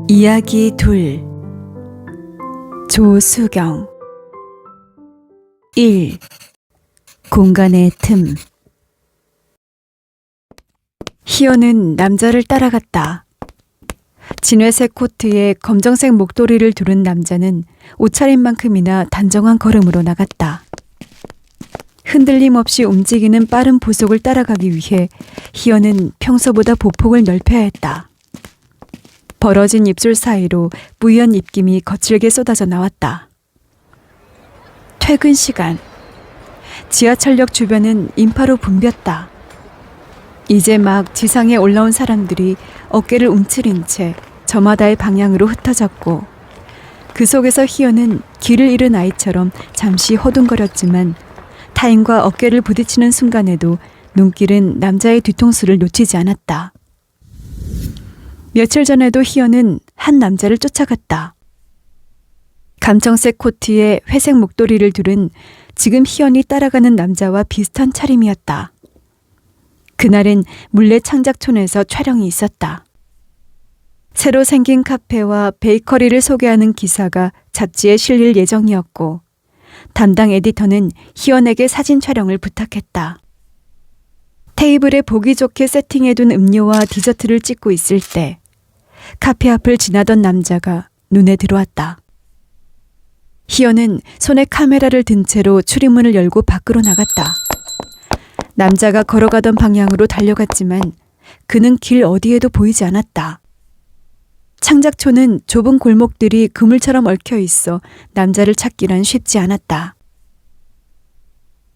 이야기 둘. 조수경. 1. 공간의 틈. 희연은 남자를 따라갔다. 진회색 코트에 검정색 목도리를 두른 남자는 옷차림만큼이나 단정한 걸음으로 나갔다. 흔들림 없이 움직이는 빠른 보석을 따라가기 위해 희연은 평소보다 보폭을 넓혀야 했다. 벌어진 입술 사이로 뿌연 입김이 거칠게 쏟아져 나왔다. 퇴근 시간. 지하철역 주변은 인파로 붐볐다. 이제 막 지상에 올라온 사람들이 어깨를 움츠린 채 저마다의 방향으로 흩어졌고, 그 속에서 희연은 길을 잃은 아이처럼 잠시 허둥거렸지만 타인과 어깨를 부딪히는 순간에도 눈길은 남자의 뒤통수를 놓치지 않았다. 며칠 전에도 희연은 한 남자를 쫓아갔다. 감청색 코트에 회색 목도리를 두른 지금 희연이 따라가는 남자와 비슷한 차림이었다. 그날은 물레 창작촌에서 촬영이 있었다. 새로 생긴 카페와 베이커리를 소개하는 기사가 잡지에 실릴 예정이었고, 담당 에디터는 희연에게 사진 촬영을 부탁했다. 테이블에 보기 좋게 세팅해둔 음료와 디저트를 찍고 있을 때 카페 앞을 지나던 남자가 눈에 들어왔다. 희연은 손에 카메라를 든 채로 출입문을 열고 밖으로 나갔다. 남자가 걸어가던 방향으로 달려갔지만 그는 길 어디에도 보이지 않았다. 창작촌은 좁은 골목들이 그물처럼 얽혀 있어 남자를 찾기란 쉽지 않았다.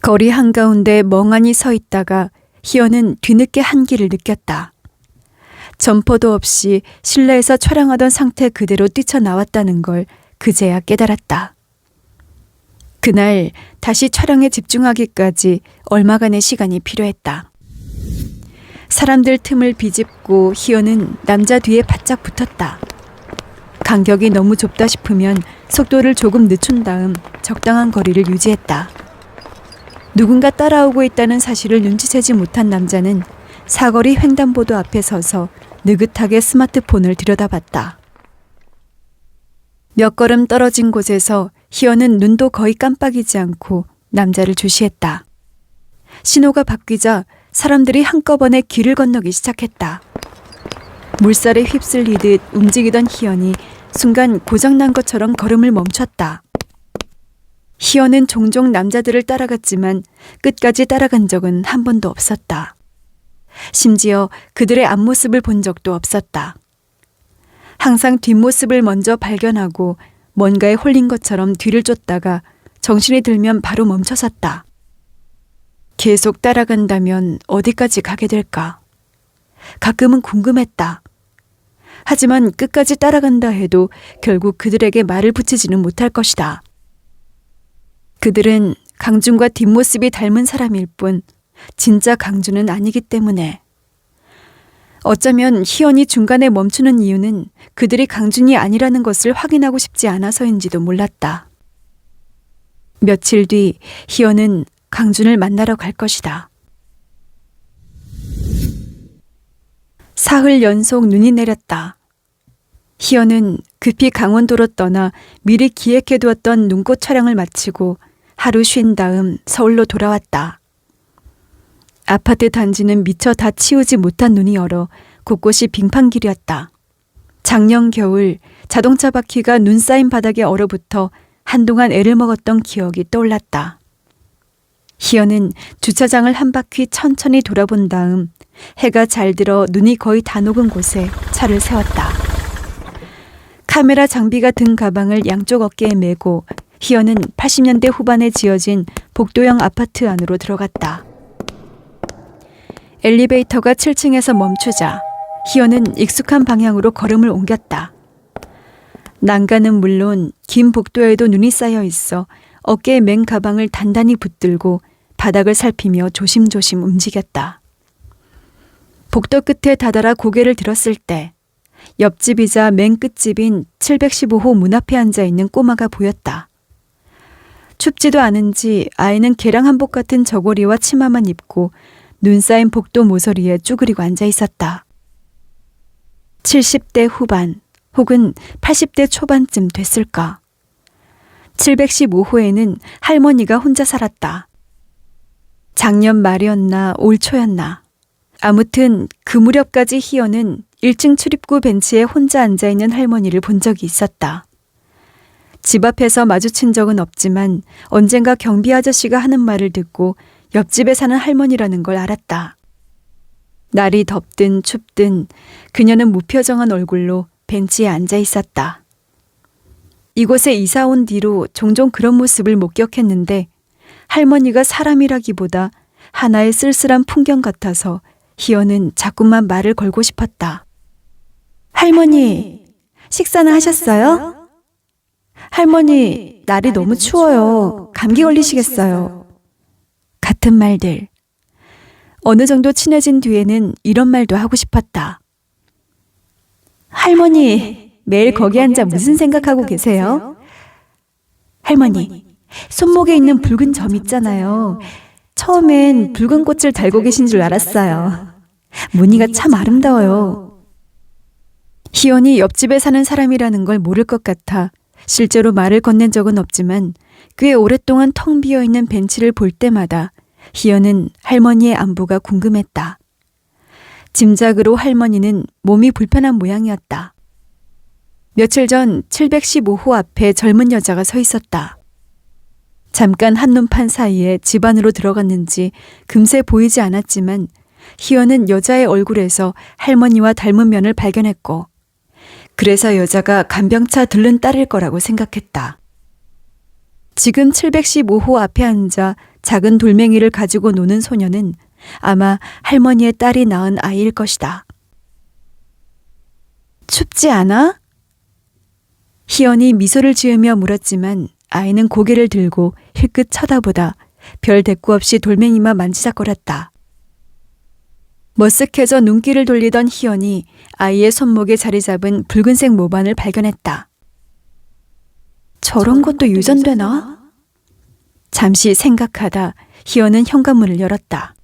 거리 한가운데 멍하니 서 있다가 희연은 뒤늦게 한기를 느꼈다. 점퍼도 없이 실내에서 촬영하던 상태 그대로 뛰쳐나왔다는 걸 그제야 깨달았다. 그날 다시 촬영에 집중하기까지 얼마간의 시간이 필요했다. 사람들 틈을 비집고 희연은 남자 뒤에 바짝 붙었다. 간격이 너무 좁다 싶으면 속도를 조금 늦춘 다음 적당한 거리를 유지했다. 누군가 따라오고 있다는 사실을 눈치채지 못한 남자는 사거리 횡단보도 앞에 서서 느긋하게 스마트폰을 들여다봤다. 몇 걸음 떨어진 곳에서 희연은 눈도 거의 깜빡이지 않고 남자를 주시했다. 신호가 바뀌자 사람들이 한꺼번에 길을 건너기 시작했다. 물살에 휩쓸리듯 움직이던 희연이 순간 고장난 것처럼 걸음을 멈췄다. 희연은 종종 남자들을 따라갔지만 끝까지 따라간 적은 한 번도 없었다. 심지어 그들의 앞모습을 본 적도 없었다. 항상 뒷모습을 먼저 발견하고 뭔가에 홀린 것처럼 뒤를 쫓다가 정신이 들면 바로 멈춰섰다. 계속 따라간다면 어디까지 가게 될까? 가끔은 궁금했다. 하지만 끝까지 따라간다 해도 결국 그들에게 말을 붙이지는 못할 것이다. 그들은 강준과 뒷모습이 닮은 사람일 뿐 진짜 강준은 아니기 때문에. 어쩌면 희연이 중간에 멈추는 이유는 그들이 강준이 아니라는 것을 확인하고 싶지 않아서인지도 몰랐다. 며칠 뒤 희연은 강준을 만나러 갈 것이다. 사흘 연속 눈이 내렸다. 희연은 급히 강원도로 떠나 미리 기획해두었던 눈꽃 촬영을 마치고 하루 쉰 다음 서울로 돌아왔다. 아파트 단지는 미처 다 치우지 못한 눈이 얼어 곳곳이 빙판길이었다. 작년 겨울 자동차 바퀴가 눈 쌓인 바닥에 얼어붙어 한동안 애를 먹었던 기억이 떠올랐다. 희연은 주차장을 한 바퀴 천천히 돌아본 다음 해가 잘 들어 눈이 거의 다 녹은 곳에 차를 세웠다. 카메라 장비가 든 가방을 양쪽 어깨에 메고 희연은 80년대 후반에 지어진 복도형 아파트 안으로 들어갔다. 엘리베이터가 7층에서 멈추자 희연은 익숙한 방향으로 걸음을 옮겼다. 난간은 물론 긴 복도에도 눈이 쌓여 있어 어깨에 맨 가방을 단단히 붙들고 바닥을 살피며 조심조심 움직였다. 복도 끝에 다다라 고개를 들었을 때 옆집이자 맨 끝집인 715호 문 앞에 앉아있는 꼬마가 보였다. 춥지도 않은지 아이는 개량 한복 같은 저고리와 치마만 입고 눈 쌓인 복도 모서리에 쭈그리고 앉아 있었다. 70대 후반 혹은 80대 초반쯤 됐을까. 715호에는 할머니가 혼자 살았다. 작년 말이었나 올 초였나. 아무튼 그 무렵까지 희연은 1층 출입구 벤치에 혼자 앉아있는 할머니를 본 적이 있었다. 집 앞에서 마주친 적은 없지만 언젠가 경비 아저씨가 하는 말을 듣고 옆집에 사는 할머니라는 걸 알았다. 날이 덥든 춥든 그녀는 무표정한 얼굴로 벤치에 앉아 있었다. 이곳에 이사 온 뒤로 종종 그런 모습을 목격했는데 할머니가 사람이라기보다 하나의 쓸쓸한 풍경 같아서 희연은 자꾸만 말을 걸고 싶었다. 할머니, 식사는 하셨어요? 할머니, 날이 너무 추워요. 감기 걸리시겠어요. 같은 말들. 어느 정도 친해진 뒤에는 이런 말도 하고 싶었다. 할머니, 매일 거기 앉아 무슨 생각하고 계세요? 할머니, 손목에 있는 붉은 점 있잖아요. 처음엔 붉은 꽃을 달고 계신 줄 알았어요. 무늬가 참 아름다워요. 희연이 옆집에 사는 사람이라는 걸 모를 것 같아 실제로 말을 건넨 적은 없지만 꽤 오랫동안 텅 비어있는 벤치를 볼 때마다 희연은 할머니의 안부가 궁금했다. 짐작으로 할머니는 몸이 불편한 모양이었다. 며칠 전 715호 앞에 젊은 여자가 서 있었다. 잠깐 한눈판 사이에 집 안으로 들어갔는지 금세 보이지 않았지만 희연은 여자의 얼굴에서 할머니와 닮은 면을 발견했고 그래서 여자가 간병차 들른 딸일 거라고 생각했다. 지금 715호 앞에 앉아 작은 돌멩이를 가지고 노는 소녀는 아마 할머니의 딸이 낳은 아이일 것이다. 춥지 않아? 희연이 미소를 지으며 물었지만 아이는 고개를 들고 힐끗 쳐다보다 별 대꾸 없이 돌멩이만 만지작거렸다. 머쓱해져 눈길을 돌리던 희연이 아이의 손목에 자리 잡은 붉은색 모반을 발견했다. 저런 것도 유전되나? 잠시 생각하다 희연은 현관문을 열었다.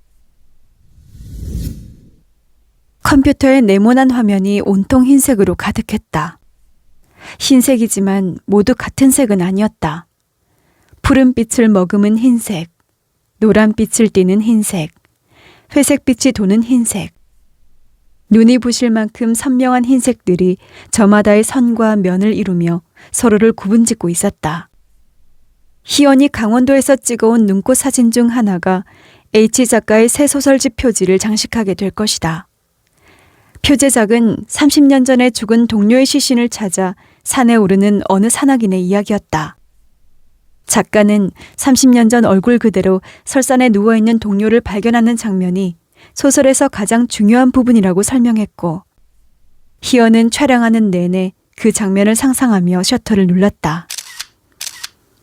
컴퓨터의 네모난 화면이 온통 흰색으로 가득했다. 흰색이지만 모두 같은 색은 아니었다. 푸른빛을 머금은 흰색, 노란빛을 띠는 흰색, 회색빛이 도는 흰색. 눈이 부실 만큼 선명한 흰색들이 저마다의 선과 면을 이루며 서로를 구분짓고 있었다. 희연이 강원도에서 찍어온 눈꽃 사진 중 하나가 H 작가의 새 소설집 표지를 장식하게 될 것이다. 표제작은 30년 전에 죽은 동료의 시신을 찾아 산에 오르는 어느 산악인의 이야기였다. 작가는 30년 전 얼굴 그대로 설산에 누워있는 동료를 발견하는 장면이 소설에서 가장 중요한 부분이라고 설명했고 희연은 촬영하는 내내 그 장면을 상상하며 셔터를 눌렀다.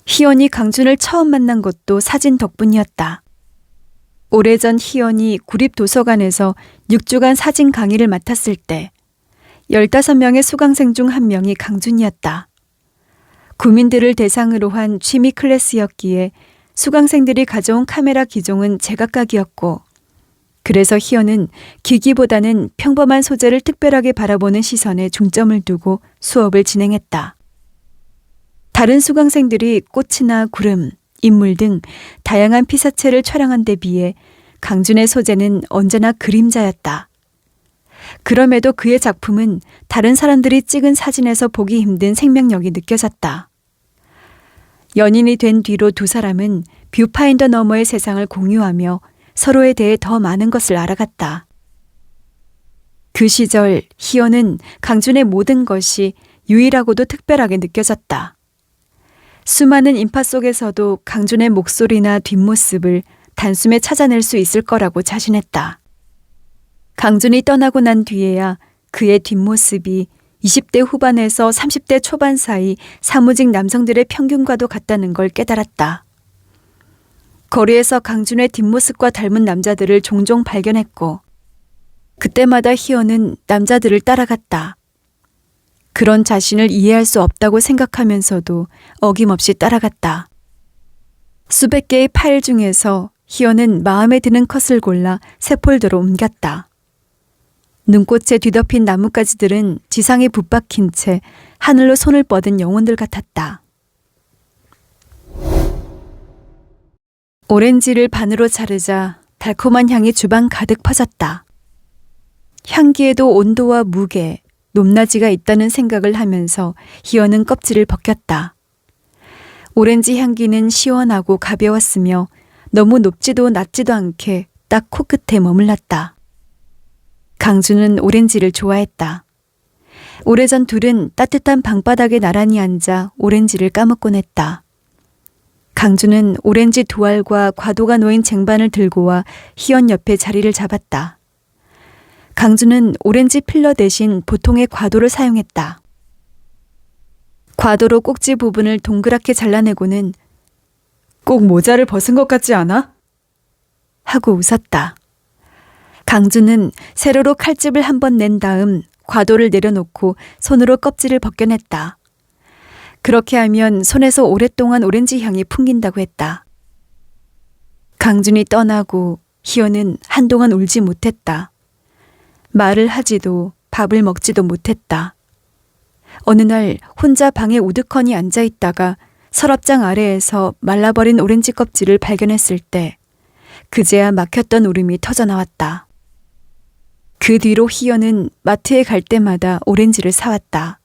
희연이 강준을 처음 만난 것도 사진 덕분이었다. 오래전 희연이 구립도서관에서 6주간 사진 강의를 맡았을 때 15명의 수강생 중 한 명이 강준이었다. 구민들을 대상으로 한 취미 클래스였기에 수강생들이 가져온 카메라 기종은 제각각이었고 그래서 희연은 기기보다는 평범한 소재를 특별하게 바라보는 시선에 중점을 두고 수업을 진행했다. 다른 수강생들이 꽃이나 구름, 인물 등 다양한 피사체를 촬영한 데 비해 강준의 소재는 언제나 그림자였다. 그럼에도 그의 작품은 다른 사람들이 찍은 사진에서 보기 힘든 생명력이 느껴졌다. 연인이 된 뒤로 두 사람은 뷰파인더 너머의 세상을 공유하며 서로에 대해 더 많은 것을 알아갔다. 그 시절 희연은 강준의 모든 것이 유일하고도 특별하게 느껴졌다. 수많은 인파 속에서도 강준의 목소리나 뒷모습을 단숨에 찾아낼 수 있을 거라고 자신했다. 강준이 떠나고 난 뒤에야 그의 뒷모습이 20대 후반에서 30대 초반 사이 사무직 남성들의 평균과도 같다는 걸 깨달았다. 거리에서 강준의 뒷모습과 닮은 남자들을 종종 발견했고 그때마다 희연은 남자들을 따라갔다. 그런 자신을 이해할 수 없다고 생각하면서도 어김없이 따라갔다. 수백 개의 파일 중에서 희연은 마음에 드는 컷을 골라 새 폴더로 옮겼다. 눈꽃에 뒤덮인 나뭇가지들은 지상에 붙박힌 채 하늘로 손을 뻗은 영혼들 같았다. 오렌지를 반으로 자르자 달콤한 향이 주방 가득 퍼졌다. 향기에도 온도와 무게, 높낮이가 있다는 생각을 하면서 희연은 껍질을 벗겼다. 오렌지 향기는 시원하고 가벼웠으며 너무 높지도 낮지도 않게 딱 코끝에 머물렀다. 강준은 오렌지를 좋아했다. 오래전 둘은 따뜻한 방바닥에 나란히 앉아 오렌지를 까먹곤 했다. 강준은 오렌지 두 알과 과도가 놓인 쟁반을 들고 와 희연 옆에 자리를 잡았다. 강준은 오렌지 필러 대신 보통의 과도를 사용했다. 과도로 꼭지 부분을 동그랗게 잘라내고는 꼭 모자를 벗은 것 같지 않아? 하고 웃었다. 강준은 세로로 칼집을 한 번 낸 다음 과도를 내려놓고 손으로 껍질을 벗겨냈다. 그렇게 하면 손에서 오랫동안 오렌지 향이 풍긴다고 했다. 강준이 떠나고 희연은 한동안 울지 못했다. 말을 하지도 밥을 먹지도 못했다. 어느 날 혼자 방에 우두커니 앉아있다가 서랍장 아래에서 말라버린 오렌지 껍질을 발견했을 때 그제야 막혔던 울음이 터져나왔다. 그 뒤로 희연은 마트에 갈 때마다 오렌지를 사왔다.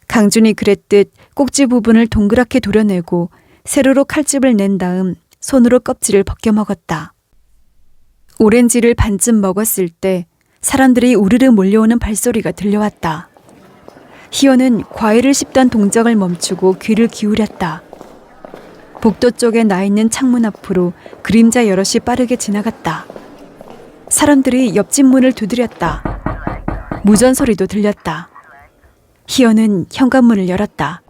강준이 그랬듯 꼭지 부분을 동그랗게 도려내고 세로로 칼집을 낸 다음 손으로 껍질을 벗겨 먹었다. 오렌지를 반쯤 먹었을 때 사람들이 우르르 몰려오는 발소리가 들려왔다. 희연은 과일을 씹던 동작을 멈추고 귀를 기울였다. 복도 쪽에 나 있는 창문 앞으로 그림자 여럿이 빠르게 지나갔다. 사람들이 옆집 문을 두드렸다. 무전 소리도 들렸다. 희연은 현관문을 열었다.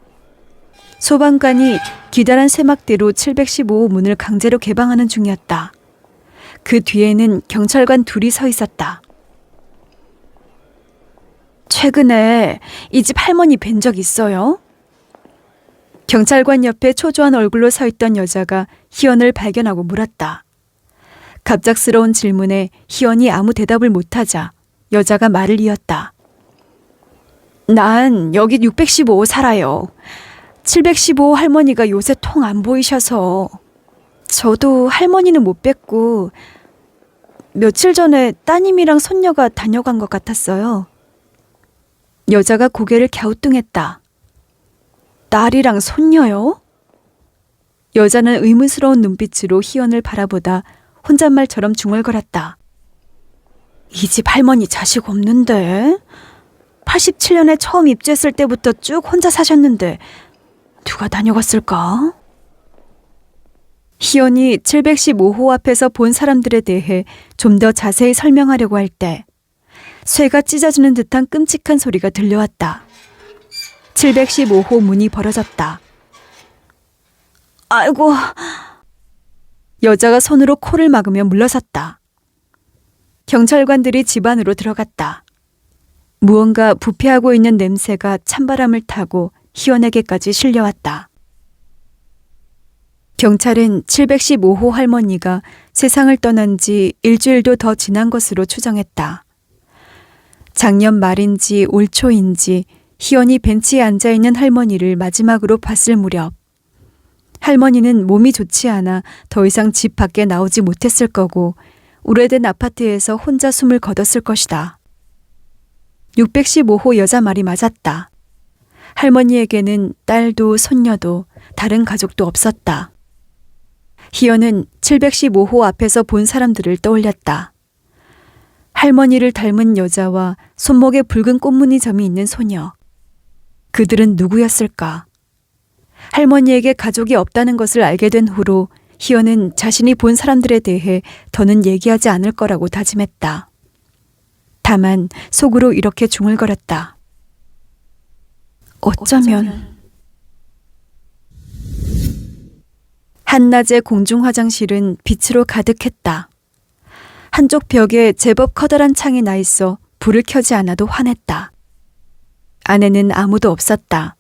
소방관이 기다란 쇠막대로 715호 문을 강제로 개방하는 중이었다. 그 뒤에는 경찰관 둘이 서 있었다. 최근에 이 집 할머니 뵌 적 있어요? 경찰관 옆에 초조한 얼굴로 서 있던 여자가 희연을 발견하고 물었다. 갑작스러운 질문에 희연이 아무 대답을 못하자 여자가 말을 이었다. 난 여기 615호 살아요. 715호 할머니가 요새 통 안 보이셔서. 저도 할머니는 못 뵀고 며칠 전에 따님이랑 손녀가 다녀간 것 같았어요. 여자가 고개를 갸우뚱했다. 딸이랑 손녀요? 여자는 의문스러운 눈빛으로 희연을 바라보다 혼잣말처럼 중얼거렸다. 이 집 할머니 자식 없는데? 87년에 처음 입주했을 때부터 쭉 혼자 사셨는데 누가 다녀갔을까? 희연이 715호 앞에서 본 사람들에 대해 좀 더 자세히 설명하려고 할 때 쇠가 찢어지는 듯한 끔찍한 소리가 들려왔다. 715호 문이 벌어졌다. 아이고. 여자가 손으로 코를 막으며 물러섰다. 경찰관들이 집 안으로 들어갔다. 무언가 부패하고 있는 냄새가 찬바람을 타고 희연에게까지 실려왔다. 경찰은 715호 할머니가 세상을 떠난 지 일주일도 더 지난 것으로 추정했다. 작년 말인지 올 초인지 희연이 벤치에 앉아있는 할머니를 마지막으로 봤을 무렵 할머니는 몸이 좋지 않아 더 이상 집 밖에 나오지 못했을 거고 오래된 아파트에서 혼자 숨을 거뒀을 것이다. 615호 여자 말이 맞았다. 할머니에게는 딸도 손녀도 다른 가족도 없었다. 희연은 715호 앞에서 본 사람들을 떠올렸다. 할머니를 닮은 여자와 손목에 붉은 꽃무늬 점이 있는 소녀. 그들은 누구였을까? 할머니에게 가족이 없다는 것을 알게 된 후로 희연은 자신이 본 사람들에 대해 더는 얘기하지 않을 거라고 다짐했다. 다만 속으로 이렇게 중얼거렸다. 어쩌면. 한낮의 공중 화장실은 빛으로 가득했다. 한쪽 벽에 제법 커다란 창이 나 있어 불을 켜지 않아도 환했다. 안에는 아무도 없었다.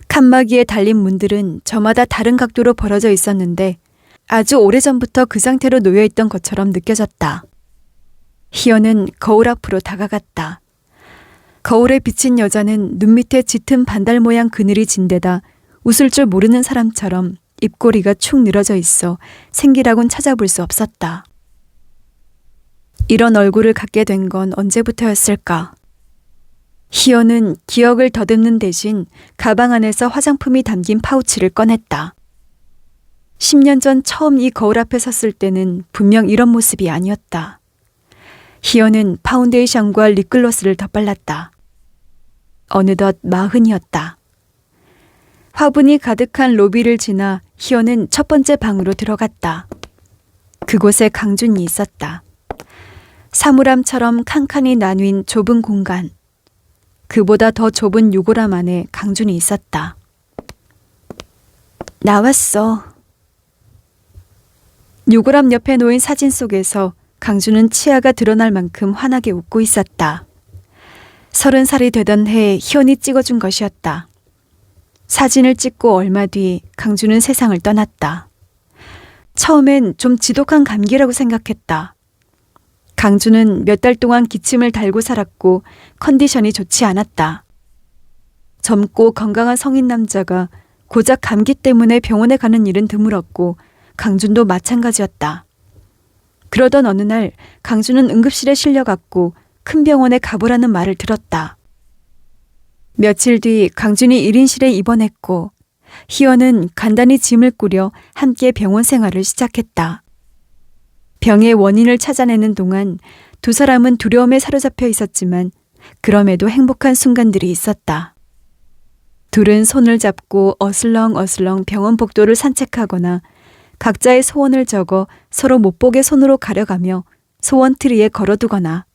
칸막이에 달린 문들은 저마다 다른 각도로 벌어져 있었는데 아주 오래전부터 그 상태로 놓여있던 것처럼 느껴졌다. 희연은 거울 앞으로 다가갔다. 거울에 비친 여자는 눈 밑에 짙은 반달 모양 그늘이 진 데다 웃을 줄 모르는 사람처럼 입꼬리가 축 늘어져 있어 생기라곤 찾아볼 수 없었다. 이런 얼굴을 갖게 된 건 언제부터였을까? 희연은 기억을 더듬는 대신 가방 안에서 화장품이 담긴 파우치를 꺼냈다. 10년 전 처음 이 거울 앞에 섰을 때는 분명 이런 모습이 아니었다. 희연은 파운데이션과 립글로스를 덧발랐다. 어느덧 40이었다. 화분이 가득한 로비를 지나 희연은 첫 번째 방으로 들어갔다. 그곳에 강준이 있었다. 사물함처럼 칸칸이 나뉜 좁은 공간. 그보다 더 좁은 유골함 안에 강준이 있었다. 나왔어. 유골함 옆에 놓인 사진 속에서 강준은 치아가 드러날 만큼 환하게 웃고 있었다. 30살이 되던 해 희연이 찍어준 것이었다. 사진을 찍고 얼마 뒤 강준은 세상을 떠났다. 처음엔 좀 지독한 감기라고 생각했다. 강준은 몇 달 동안 기침을 달고 살았고 컨디션이 좋지 않았다. 젊고 건강한 성인 남자가 고작 감기 때문에 병원에 가는 일은 드물었고 강준도 마찬가지였다. 그러던 어느 날 강준은 응급실에 실려갔고 큰 병원에 가보라는 말을 들었다. 며칠 뒤 강준이 1인실에 입원했고 희연은 간단히 짐을 꾸려 함께 병원 생활을 시작했다. 병의 원인을 찾아내는 동안 두 사람은 두려움에 사로잡혀 있었지만 그럼에도 행복한 순간들이 있었다. 둘은 손을 잡고 어슬렁어슬렁 병원 복도를 산책하거나 각자의 소원을 적어 서로 못 보게 손으로 가려가며 소원 트리에 걸어두거나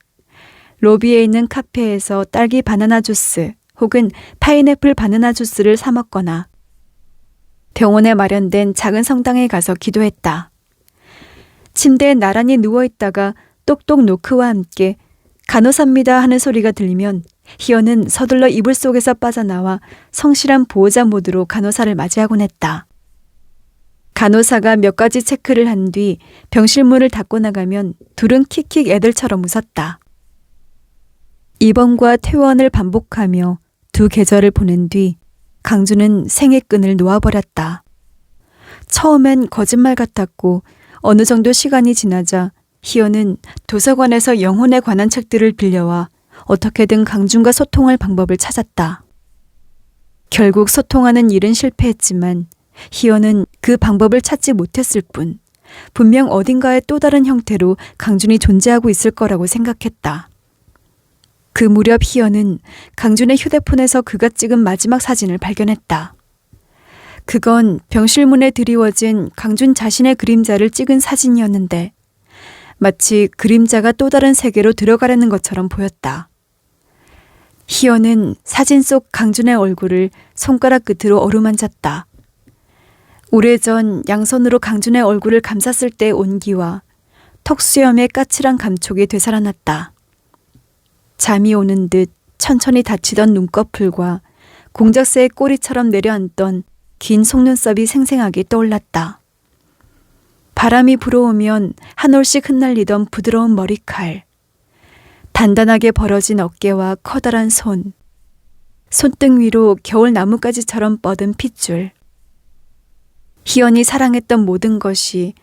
로비에 있는 카페에서 딸기 바나나 주스 혹은 파인애플 바나나 주스를 사 먹거나 병원에 마련된 작은 성당에 가서 기도했다. 침대에 나란히 누워있다가 똑똑 노크와 함께 간호사입니다 하는 소리가 들리면 희연은 서둘러 이불 속에서 빠져나와 성실한 보호자 모드로 간호사를 맞이하곤 했다. 간호사가 몇 가지 체크를 한 뒤 병실 문을 닫고 나가면 둘은 킥킥 애들처럼 웃었다. 입원과 퇴원을 반복하며 두 계절을 보낸 뒤 강준은 생애끈을 놓아버렸다. 처음엔 거짓말 같았고 어느 정도 시간이 지나자 희연은 도서관에서 영혼에 관한 책들을 빌려와 어떻게든 강준과 소통할 방법을 찾았다. 결국 소통하는 일은 실패했지만 희연은 그 방법을 찾지 못했을 뿐 분명 어딘가에 또 다른 형태로 강준이 존재하고 있을 거라고 생각했다. 그 무렵 희연은 강준의 휴대폰에서 그가 찍은 마지막 사진을 발견했다. 그건 병실 문에 드리워진 강준 자신의 그림자를 찍은 사진이었는데 마치 그림자가 또 다른 세계로 들어가려는 것처럼 보였다. 희연은 사진 속 강준의 얼굴을 손가락 끝으로 어루만졌다. 오래전 양손으로 강준의 얼굴을 감쌌을 때의 온기와 턱수염의 까칠한 감촉이 되살아났다. 잠이 오는 듯 천천히 닫히던 눈꺼풀과 공작새의 꼬리처럼 내려앉던 긴 속눈썹이 생생하게 떠올랐다. 바람이 불어오면 한 올씩 흩날리던 부드러운 머리칼, 단단하게 벌어진 어깨와 커다란 손, 손등 위로 겨울 나뭇가지처럼 뻗은 핏줄. 희연이 사랑했던 모든 것이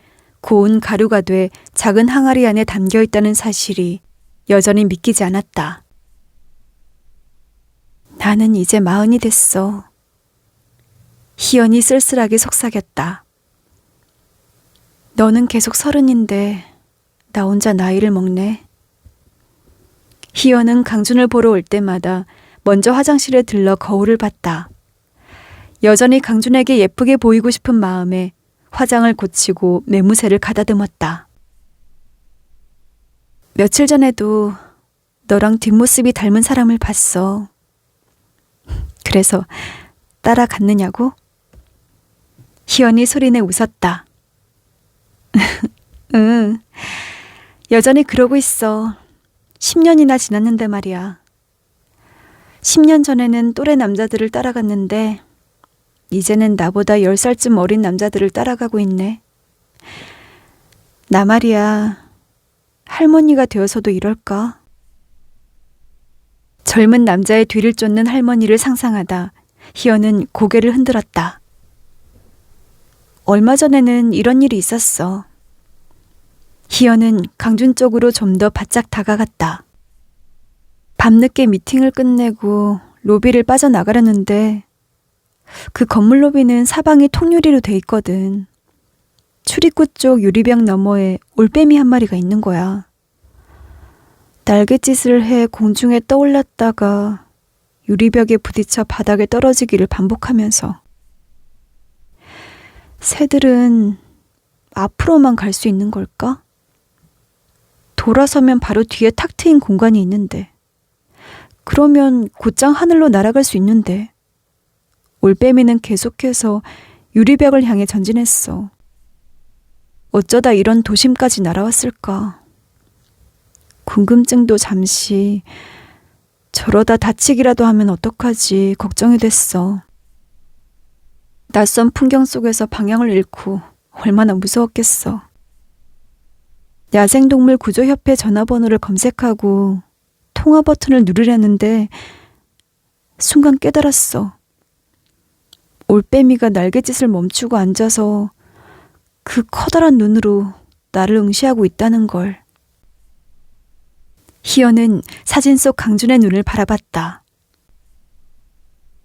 고운 가루가 돼 작은 항아리 안에 담겨있다는 사실이 여전히 믿기지 않았다. 나는 이제 40이 됐어. 희연이 쓸쓸하게 속삭였다. 너는 계속 30인데 나 혼자 나이를 먹네. 희연은 강준을 보러 올 때마다 먼저 화장실에 들러 거울을 봤다. 여전히 강준에게 예쁘게 보이고 싶은 마음에 화장을 고치고 매무새를 가다듬었다. 며칠 전에도 너랑 뒷모습이 닮은 사람을 봤어. 그래서 따라갔느냐고? 희연이 소리내 웃었다. 응, 여전히 그러고 있어. 10년이나 지났는데 말이야. 10년 전에는 또래 남자들을 따라갔는데 이제는 나보다 10살쯤 어린 남자들을 따라가고 있네. 나 말이야, 할머니가 되어서도 이럴까? 젊은 남자의 뒤를 쫓는 할머니를 상상하다 희연은 고개를 흔들었다. 얼마 전에는 이런 일이 있었어. 희연은 강준 쪽으로 좀 더 바짝 다가갔다. 밤늦게 미팅을 끝내고 로비를 빠져나가려는데 그 건물 로비는 사방이 통유리로 돼 있거든. 출입구 쪽 유리병 너머에 올빼미 한 마리가 있는 거야. 날갯짓을 해 공중에 떠올랐다가 유리벽에 부딪혀 바닥에 떨어지기를 반복하면서. 새들은 앞으로만 갈 수 있는 걸까? 돌아서면 바로 뒤에 탁 트인 공간이 있는데, 그러면 곧장 하늘로 날아갈 수 있는데, 올빼미는 계속해서 유리벽을 향해 전진했어. 어쩌다 이런 도심까지 날아왔을까? 궁금증도 잠시, 저러다 다치기라도 하면 어떡하지 걱정이 됐어. 낯선 풍경 속에서 방향을 잃고 얼마나 무서웠겠어. 야생동물 구조협회 전화번호를 검색하고 통화 버튼을 누르려는데 순간 깨달았어. 올빼미가 날갯짓을 멈추고 앉아서 그 커다란 눈으로 나를 응시하고 있다는 걸. 희연은 사진 속 강준의 눈을 바라봤다.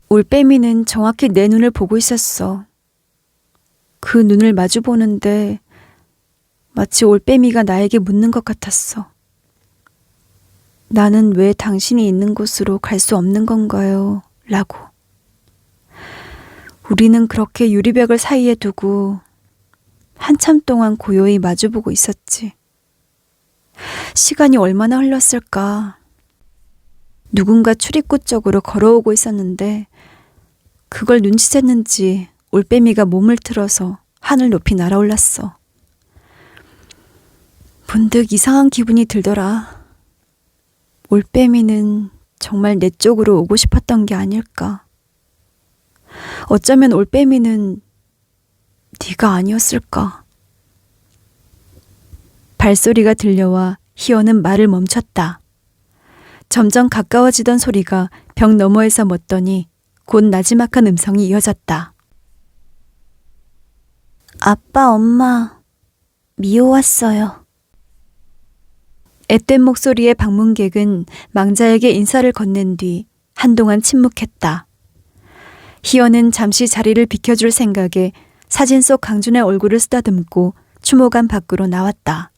올빼미는 정확히 내 눈을 보고 있었어. 그 눈을 마주 보는데 마치 올빼미가 나에게 묻는 것 같았어. 나는 왜 당신이 있는 곳으로 갈 수 없는 건가요? 라고. 우리는 그렇게 유리벽을 사이에 두고 한참 동안 고요히 마주보고 있었지. 시간이 얼마나 흘렀을까. 누군가 출입구 쪽으로 걸어오고 있었는데 그걸 눈치챘는지 올빼미가 몸을 틀어서 하늘 높이 날아올랐어. 문득 이상한 기분이 들더라. 올빼미는 정말 내 쪽으로 오고 싶었던 게 아닐까. 어쩌면 올빼미는 네가 아니었을까. 발소리가 들려와 희연은 말을 멈췄다. 점점 가까워지던 소리가 벽 너머에서 멎더니 곧 나지막한 음성이 이어졌다. 아빠, 엄마, 미호 왔어요. 앳된 목소리의 방문객은 망자에게 인사를 건넨 뒤 한동안 침묵했다. 희연은 잠시 자리를 비켜줄 생각에 사진 속 강준의 얼굴을 쓰다듬고 추모관 밖으로 나왔다.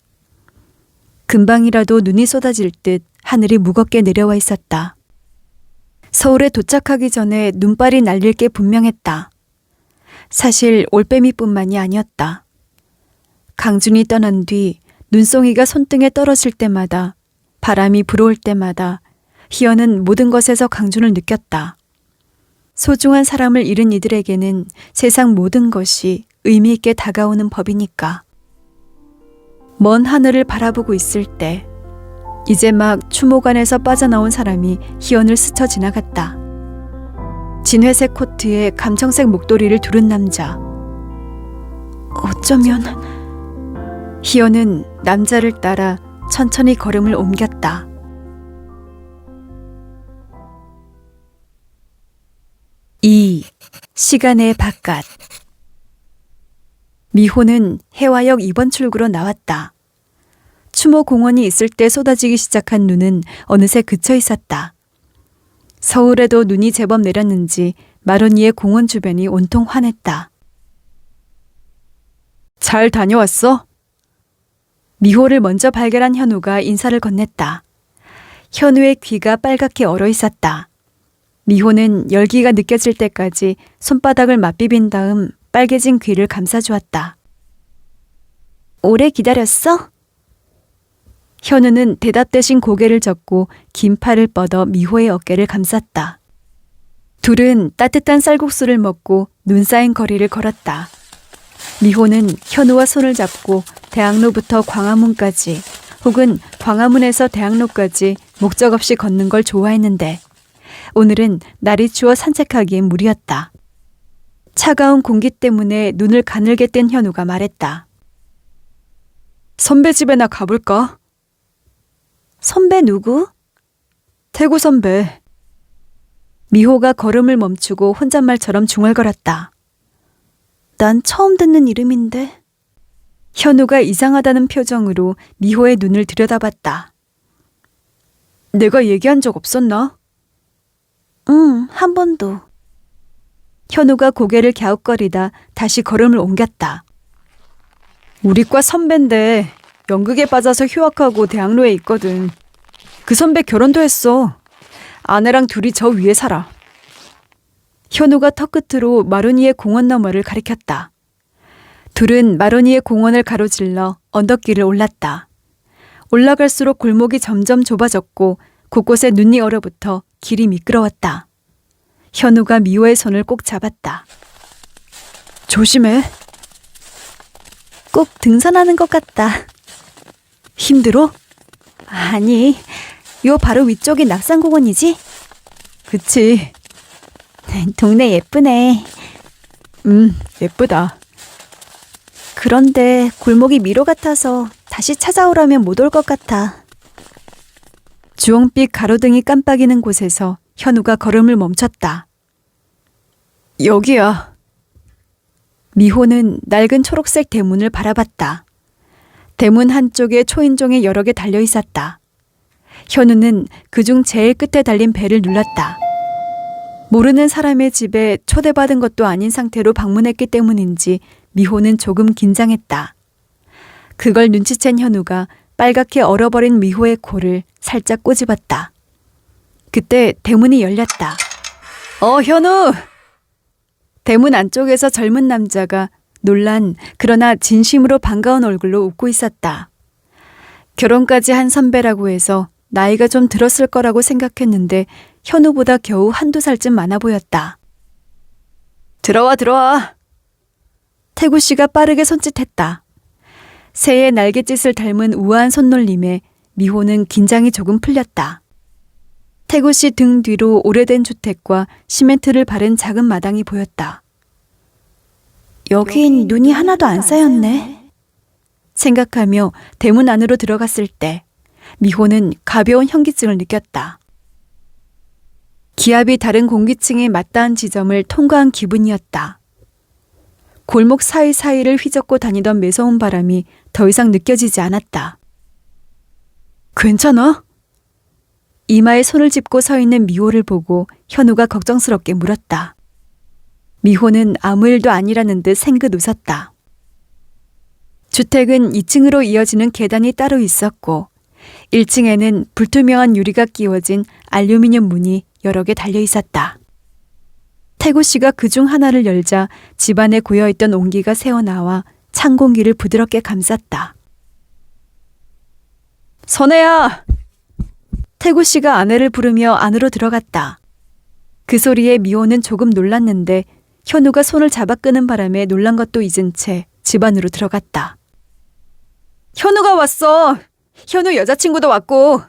금방이라도 눈이 쏟아질 듯 하늘이 무겁게 내려와 있었다. 서울에 도착하기 전에 눈발이 날릴 게 분명했다. 사실 올빼미뿐만이 아니었다. 강준이 떠난 뒤 눈송이가 손등에 떨어질 때마다, 바람이 불어올 때마다 희연은 모든 것에서 강준을 느꼈다. 소중한 사람을 잃은 이들에게는 세상 모든 것이 의미 있게 다가오는 법이니까. 먼 하늘을 바라보고 있을 때 이제 막 추모관에서 빠져나온 사람이 희연을 스쳐 지나갔다. 진회색 코트에 감청색 목도리를 두른 남자. 어쩌면... 희연은 남자를 따라 천천히 걸음을 옮겼다. 이 시간의 바깥. 미호는 해화역 2번 출구로 나왔다. 추모 공원이 있을 때 쏟아지기 시작한 눈은 어느새 그쳐 있었다. 서울에도 눈이 제법 내렸는지 마로니의 공원 주변이 온통 환했다. 잘 다녀왔어? 미호를 먼저 발견한 현우가 인사를 건넸다. 현우의 귀가 빨갛게 얼어 있었다. 미호는 열기가 느껴질 때까지 손바닥을 맞비빈 다음 빨개진 귀를 감싸주었다. 오래 기다렸어? 현우는 대답 대신 고개를 젓고 긴 팔을 뻗어 미호의 어깨를 감쌌다. 둘은 따뜻한 쌀국수를 먹고 눈 쌓인 거리를 걸었다. 미호는 현우와 손을 잡고 대학로부터 광화문까지 혹은 광화문에서 대학로까지 목적 없이 걷는 걸 좋아했는데 오늘은 날이 추워 산책하기엔 무리였다. 차가운 공기 때문에 눈을 가늘게 뜬 현우가 말했다. 선배 집에나 가볼까? 선배 누구? 태구 선배. 미호가 걸음을 멈추고 혼잣말처럼 중얼거렸다. 난 처음 듣는 이름인데. 현우가 이상하다는 표정으로 미호의 눈을 들여다봤다. 내가 얘기한 적 없었나? 응, 한 번도. 현우가 고개를 갸웃거리다 다시 걸음을 옮겼다. 우리과 선배인데 연극에 빠져서 휴학하고 대학로에 있거든. 그 선배 결혼도 했어. 아내랑 둘이 저 위에 살아. 현우가 턱끝으로 마로니에 공원 너머를 가리켰다. 둘은 마로니에 공원을 가로질러 언덕길을 올랐다. 올라갈수록 골목이 점점 좁아졌고 곳곳에 눈이 얼어붙어 길이 미끄러웠다. 현우가 미호의 손을 꼭 잡았다. 조심해. 꼭 등산하는 것 같다. 힘들어? 아니, 요 바로 위쪽이 낙산공원이지? 그치. 동네 예쁘네. 예쁘다. 그런데 골목이 미로 같아서 다시 찾아오라면 못 올 것 같아. 주홍빛 가로등이 깜빡이는 곳에서 현우가 걸음을 멈췄다. 여기야. 미호는 낡은 초록색 대문을 바라봤다. 대문 한쪽에 초인종이 여러 개 달려 있었다. 현우는 그중 제일 끝에 달린 벨을 눌렀다. 모르는 사람의 집에 초대받은 것도 아닌 상태로 방문했기 때문인지 미호는 조금 긴장했다. 그걸 눈치챈 현우가 빨갛게 얼어버린 미호의 코를 살짝 꼬집었다. 그때 대문이 열렸다. 현우! 대문 안쪽에서 젊은 남자가 놀란 그러나 진심으로 반가운 얼굴로 웃고 있었다. 결혼까지 한 선배라고 해서 나이가 좀 들었을 거라고 생각했는데 현우보다 겨우 한두 살쯤 많아 보였다. 들어와. 태구 씨가 빠르게 손짓했다. 새의 날갯짓을 닮은 우아한 손놀림에 미호는 긴장이 조금 풀렸다. 태구 씨 등 뒤로 오래된 주택과 시멘트를 바른 작은 마당이 보였다. 여긴 눈이 하나도 안 쌓였네. 생각하며 대문 안으로 들어갔을 때 미호는 가벼운 현기증을 느꼈다. 기압이 다른 공기층에 맞닿은 지점을 통과한 기분이었다. 골목 사이사이를 휘젓고 다니던 매서운 바람이 더 이상 느껴지지 않았다. 괜찮아? 이마에 손을 짚고 서 있는 미호를 보고 현우가 걱정스럽게 물었다. 미호는 아무 일도 아니라는 듯 생긋 웃었다. 주택은 2층으로 이어지는 계단이 따로 있었고 1층에는 불투명한 유리가 끼워진 알루미늄 문이 여러 개 달려 있었다. 태구 씨가 그중 하나를 열자 집안에 고여있던 온기가 새어나와 찬 공기를 부드럽게 감쌌다. 선혜야! 태구 씨가 아내를 부르며 안으로 들어갔다. 그 소리에 미호는 조금 놀랐는데 현우가 손을 잡아 끄는 바람에 놀란 것도 잊은 채 집 안으로 들어갔다. 현우가 왔어! 현우 여자친구도 왔고!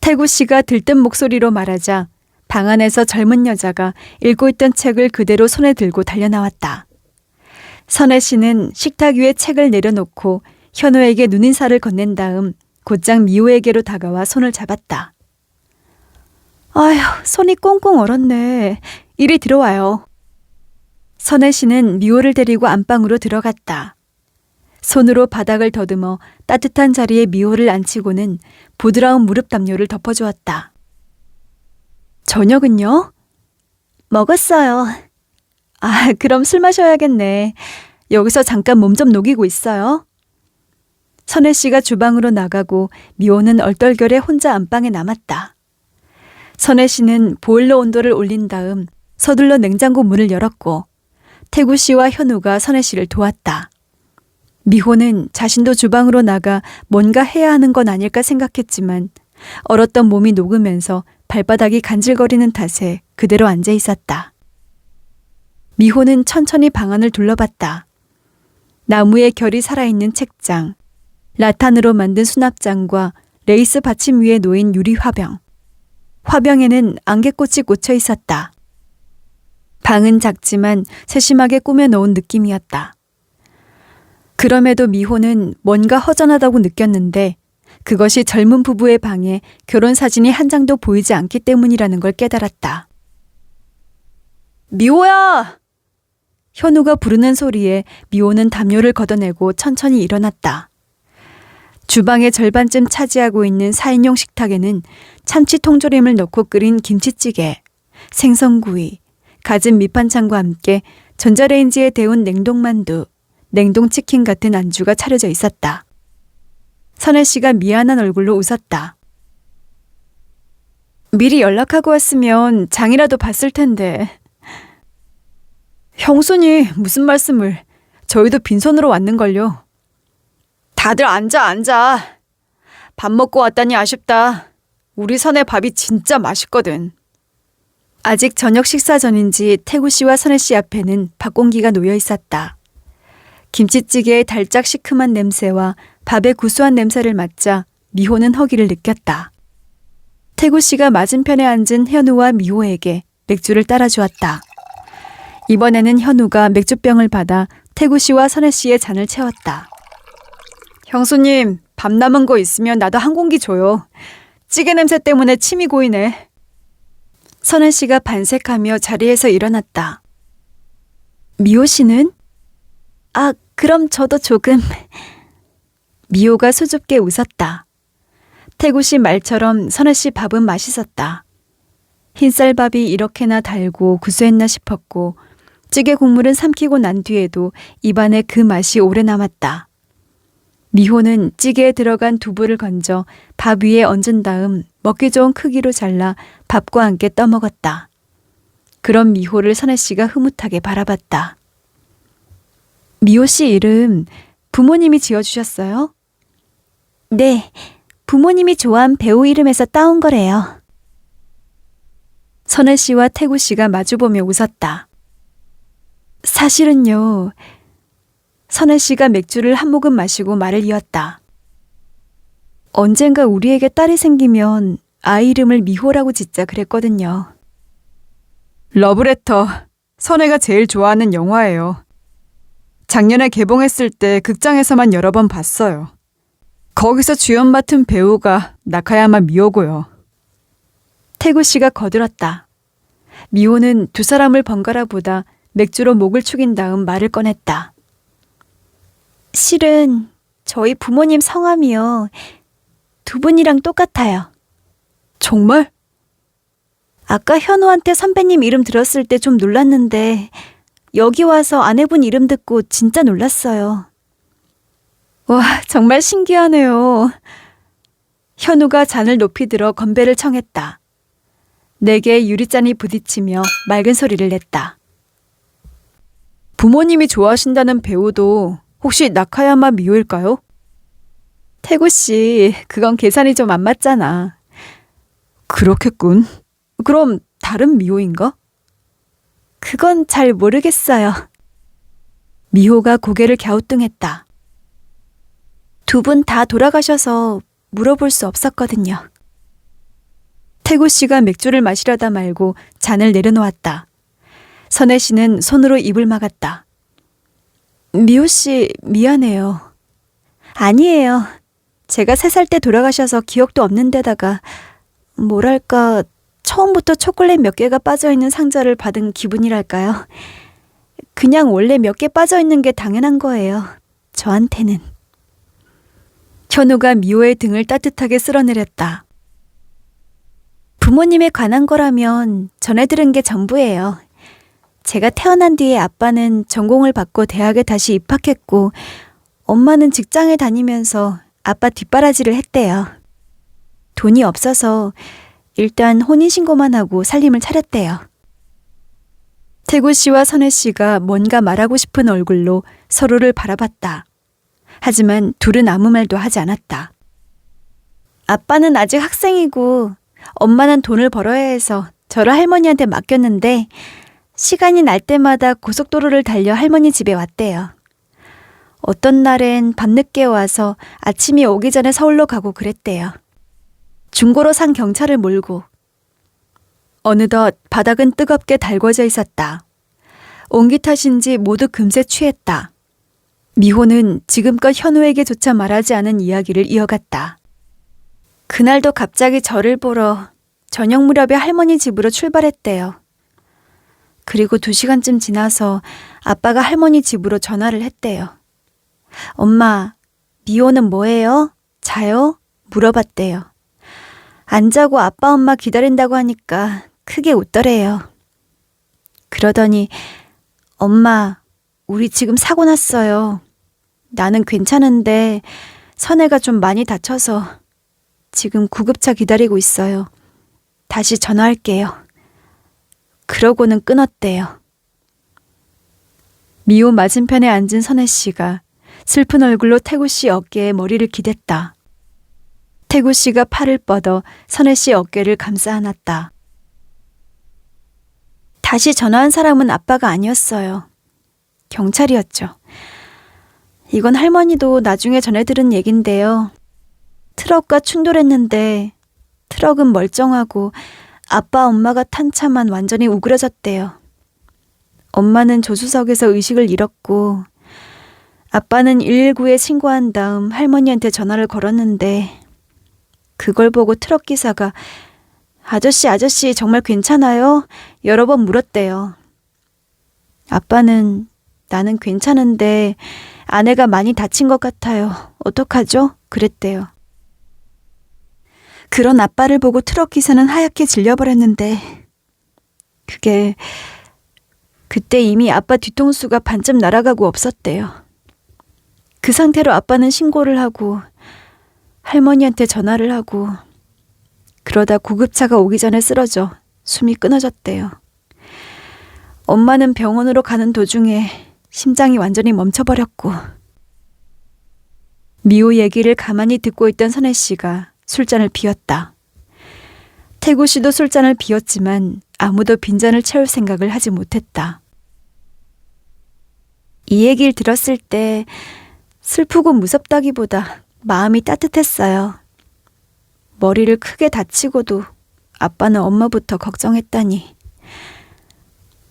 태구 씨가 들뜬 목소리로 말하자 방 안에서 젊은 여자가 읽고 있던 책을 그대로 손에 들고 달려나왔다. 선혜 씨는 식탁 위에 책을 내려놓고 현우에게 눈인사를 건넨 다음 곧장 미호에게로 다가와 손을 잡았다. 아휴, 손이 꽁꽁 얼었네. 이리 들어와요. 선혜 씨는 미호를 데리고 안방으로 들어갔다. 손으로 바닥을 더듬어 따뜻한 자리에 미호를 앉히고는 부드러운 무릎 담요를 덮어주었다. 저녁은요? 먹었어요. 그럼 술 마셔야겠네. 여기서 잠깐 몸 좀 녹이고 있어요. 선혜 씨가 주방으로 나가고 미호는 얼떨결에 혼자 안방에 남았다. 선혜 씨는 보일러 온도를 올린 다음 서둘러 냉장고 문을 열었고 태구 씨와 현우가 선혜 씨를 도왔다. 미호는 자신도 주방으로 나가 뭔가 해야 하는 건 아닐까 생각했지만 얼었던 몸이 녹으면서 발바닥이 간질거리는 탓에 그대로 앉아 있었다. 미호는 천천히 방 안을 둘러봤다. 나무의 결이 살아있는 책장, 라탄으로 만든 수납장과 레이스 받침 위에 놓인 유리 화병. 화병에는 안개꽃이 꽂혀 있었다. 방은 작지만 세심하게 꾸며놓은 느낌이었다. 그럼에도 미호는 뭔가 허전하다고 느꼈는데 그것이 젊은 부부의 방에 결혼 사진이 한 장도 보이지 않기 때문이라는 걸 깨달았다. 미호야! 현우가 부르는 소리에 미호는 담요를 걷어내고 천천히 일어났다. 주방의 절반쯤 차지하고 있는 4인용 식탁에는 참치 통조림을 넣고 끓인 김치찌개, 생선구이, 갖은 밑반찬과 함께 전자레인지에 데운 냉동만두, 냉동치킨 같은 안주가 차려져 있었다. 선혜 씨가 미안한 얼굴로 웃었다. 미리 연락하고 왔으면 장이라도 봤을 텐데. 형수님, 무슨 말씀을. 저희도 빈손으로 왔는걸요. 다들 앉아. 밥 먹고 왔다니 아쉽다. 우리 선혜 밥이 진짜 맛있거든. 아직 저녁 식사 전인지 태구 씨와 선혜 씨 앞에는 밥 공기가 놓여 있었다. 김치찌개의 달짝 시큼한 냄새와 밥의 구수한 냄새를 맡자 미호는 허기를 느꼈다. 태구 씨가 맞은편에 앉은 현우와 미호에게 맥주를 따라주었다. 이번에는 현우가 맥주병을 받아 태구 씨와 선혜 씨의 잔을 채웠다. 형수님, 밥 남은 거 있으면 나도 한 공기 줘요. 찌개 냄새 때문에 침이 고이네. 선혜 씨가 반색하며 자리에서 일어났다. 미호 씨는? 그럼 저도 조금. 미호가 수줍게 웃었다. 태구 씨 말처럼 선혜 씨 밥은 맛있었다. 흰쌀밥이 이렇게나 달고 구수했나 싶었고 찌개 국물은 삼키고 난 뒤에도 입안에 그 맛이 오래 남았다. 미호는 찌개에 들어간 두부를 건져 밥 위에 얹은 다음 먹기 좋은 크기로 잘라 밥과 함께 떠먹었다. 그런 미호를 선혜 씨가 흐뭇하게 바라봤다. 미호 씨 이름 부모님이 지어주셨어요? 네, 부모님이 좋아한 배우 이름에서 따온 거래요. 선혜 씨와 태구 씨가 마주보며 웃었다. 사실은요. 선혜 씨가 맥주를 한 모금 마시고 말을 이었다. 언젠가 우리에게 딸이 생기면 아이 이름을 미호라고 짓자 그랬거든요. 러브레터, 선혜가 제일 좋아하는 영화예요. 작년에 개봉했을 때 극장에서만 여러 번 봤어요. 거기서 주연 맡은 배우가 나카야마 미호고요. 태구 씨가 거들었다. 미호는 두 사람을 번갈아 보다 맥주로 목을 축인 다음 말을 꺼냈다. 실은 저희 부모님 성함이요. 두 분이랑 똑같아요. 정말? 아까 현우한테 선배님 이름 들었을 때 좀 놀랐는데 여기 와서 아내분 이름 듣고 진짜 놀랐어요. 와, 정말 신기하네요. 현우가 잔을 높이 들어 건배를 청했다. 네 개의 유리잔이 부딪히며 맑은 소리를 냈다. 부모님이 좋아하신다는 배우도 혹시 나카야마 미호일까요? 태구 씨, 그건 계산이 좀 안 맞잖아. 그렇겠군. 그럼 다른 미호인가? 그건 잘 모르겠어요. 미호가 고개를 갸우뚱했다. 두 분 다 돌아가셔서 물어볼 수 없었거든요. 태구 씨가 맥주를 마시려다 말고 잔을 내려놓았다. 선혜 씨는 손으로 입을 막았다. 미호 씨, 미안해요. 아니에요. 제가 3살 때 돌아가셔서 기억도 없는 데다가 뭐랄까 처음부터 초콜릿 몇 개가 빠져있는 상자를 받은 기분이랄까요. 그냥 원래 몇 개 빠져있는 게 당연한 거예요. 저한테는. 현우가 미호의 등을 따뜻하게 쓸어내렸다. 부모님에 관한 거라면 전해 들은 게 전부예요. 제가 태어난 뒤에 아빠는 전공을 받고 대학에 다시 입학했고 엄마는 직장에 다니면서 아빠 뒷바라지를 했대요. 돈이 없어서 일단 혼인신고만 하고 살림을 차렸대요. 태구 씨와 선혜 씨가 뭔가 말하고 싶은 얼굴로 서로를 바라봤다. 하지만 둘은 아무 말도 하지 않았다. 아빠는 아직 학생이고 엄마는 돈을 벌어야 해서 저를 할머니한테 맡겼는데 시간이 날 때마다 고속도로를 달려 할머니 집에 왔대요. 어떤 날엔 밤늦게 와서 아침이 오기 전에 서울로 가고 그랬대요. 중고로 산 경차를 몰고. 어느덧 바닥은 뜨겁게 달궈져 있었다. 온기 탓인지 모두 금세 취했다. 미호는 지금껏 현우에게조차 말하지 않은 이야기를 이어갔다. 그날도 갑자기 저를 보러 저녁 무렵에 할머니 집으로 출발했대요. 그리고 2시간쯤 지나서 아빠가 할머니 집으로 전화를 했대요. 엄마, 미호는 뭐해요? 자요? 물어봤대요. 안 자고 아빠 엄마 기다린다고 하니까 크게 웃더래요. 그러더니 엄마, 우리 지금 사고 났어요. 나는 괜찮은데 선혜가 좀 많이 다쳐서 지금 구급차 기다리고 있어요. 다시 전화할게요. 그러고는 끊었대요. 미호 맞은편에 앉은 선혜 씨가 슬픈 얼굴로 태구 씨 어깨에 머리를 기댔다. 태구 씨가 팔을 뻗어 선혜 씨 어깨를 감싸 안았다. 다시 전화한 사람은 아빠가 아니었어요. 경찰이었죠. 이건 할머니도 나중에 전해 들은 얘긴데요. 트럭과 충돌했는데 트럭은 멀쩡하고 아빠 엄마가 탄 차만 완전히 우그러졌대요. 엄마는 조수석에서 의식을 잃었고 아빠는 119에 신고한 다음 할머니한테 전화를 걸었는데 그걸 보고 트럭 기사가 아저씨 정말 괜찮아요? 여러 번 물었대요. 아빠는 나는 괜찮은데 아내가 많이 다친 것 같아요. 어떡하죠? 그랬대요. 그런 아빠를 보고 트럭 기사는 하얗게 질려버렸는데 그때 이미 아빠 뒤통수가 반쯤 날아가고 없었대요. 그 상태로 아빠는 신고를 하고 할머니한테 전화를 하고 그러다 구급차가 오기 전에 쓰러져 숨이 끊어졌대요. 엄마는 병원으로 가는 도중에 심장이 완전히 멈춰버렸고. 미호 얘기를 가만히 듣고 있던 선혜 씨가 술잔을 비웠다. 태구 씨도 술잔을 비웠지만 아무도 빈잔을 채울 생각을 하지 못했다. 이 얘기를 들었을 때 슬프고 무섭다기보다 마음이 따뜻했어요. 머리를 크게 다치고도 아빠는 엄마부터 걱정했다니.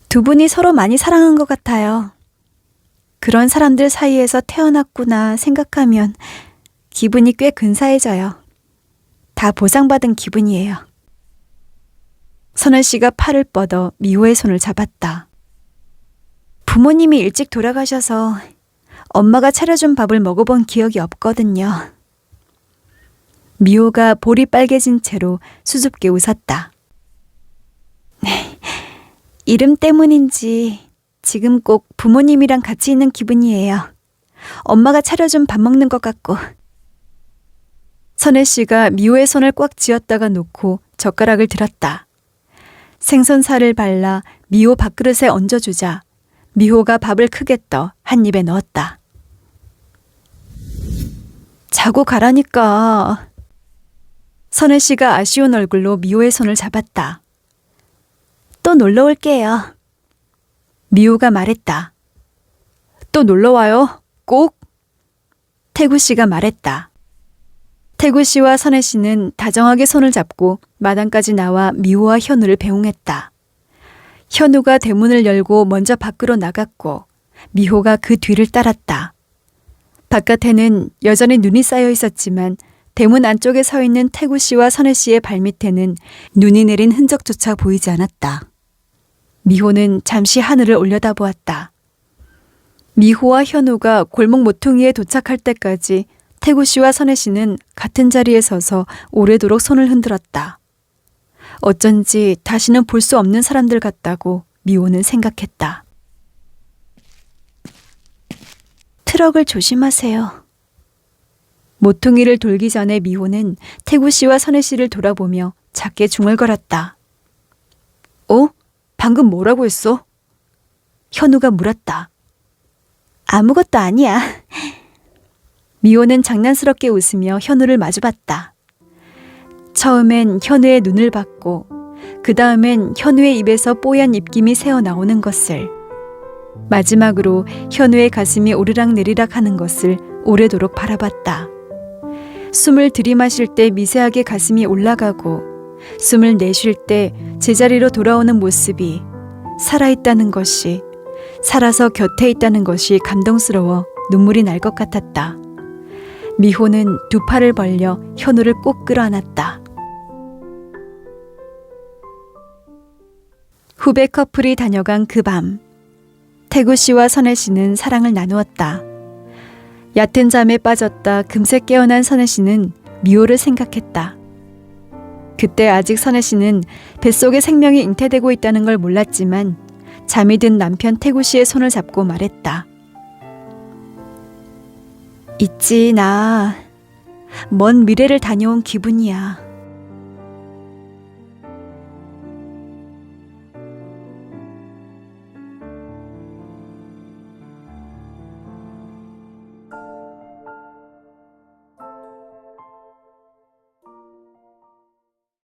두 분이 서로 많이 사랑한 것 같아요. 그런 사람들 사이에서 태어났구나 생각하면 기분이 꽤 근사해져요. 다 보상받은 기분이에요. 선혜 씨가 팔을 뻗어 미호의 손을 잡았다. 부모님이 일찍 돌아가셔서 엄마가 차려준 밥을 먹어본 기억이 없거든요. 미호가 볼이 빨개진 채로 수줍게 웃었다. 이름 때문인지 지금 꼭 부모님이랑 같이 있는 기분이에요. 엄마가 차려준 밥 먹는 것 같고. 선혜 씨가 미호의 손을 꽉 쥐었다가 놓고 젓가락을 들었다. 생선살을 발라 미호 밥그릇에 얹어주자 미호가 밥을 크게 떠 한 입에 넣었다. 자고 가라니까. 선혜 씨가 아쉬운 얼굴로 미호의 손을 잡았다. 또 놀러 올게요. 미호가 말했다. 또 놀러 와요? 꼭? 태구 씨가 말했다. 태구 씨와 선혜 씨는 다정하게 손을 잡고 마당까지 나와 미호와 현우를 배웅했다. 현우가 대문을 열고 먼저 밖으로 나갔고 미호가 그 뒤를 따랐다. 바깥에는 여전히 눈이 쌓여 있었지만 대문 안쪽에 서 있는 태구 씨와 선혜 씨의 발밑에는 눈이 내린 흔적조차 보이지 않았다. 미호는 잠시 하늘을 올려다보았다. 미호와 현우가 골목 모퉁이에 도착할 때까지 태구 씨와 선혜 씨는 같은 자리에 서서 오래도록 손을 흔들었다. 어쩐지 다시는 볼 수 없는 사람들 같다고 미호는 생각했다. 트럭을 조심하세요. 모퉁이를 돌기 전에 미호는 태구 씨와 선혜 씨를 돌아보며 작게 중얼거렸다. 어? 방금 뭐라고 했어? 현우가 물었다. 아무것도 아니야. 미호는 장난스럽게 웃으며 현우를 마주봤다. 처음엔 현우의 눈을 봤고 그 다음엔 현우의 입에서 뽀얀 입김이 새어나오는 것을, 마지막으로 현우의 가슴이 오르락내리락 하는 것을 오래도록 바라봤다. 숨을 들이마실 때 미세하게 가슴이 올라가고 숨을 내쉴 때 제자리로 돌아오는 모습이 살아있다는 것이, 살아서 곁에 있다는 것이 감동스러워 눈물이 날 것 같았다. 미호는 두 팔을 벌려 현우를 꼭 끌어안았다. 후배 커플이 다녀간 그 밤, 태구 씨와 선혜 씨는 사랑을 나누었다. 얕은 잠에 빠졌다 금세 깨어난 선혜 씨는 미호를 생각했다. 그때 아직 선혜 씨는 뱃속에 생명이 잉태되고 있다는 걸 몰랐지만 잠이 든 남편 태구 씨의 손을 잡고 말했다. 있지, 나 먼 미래를 다녀온 기분이야.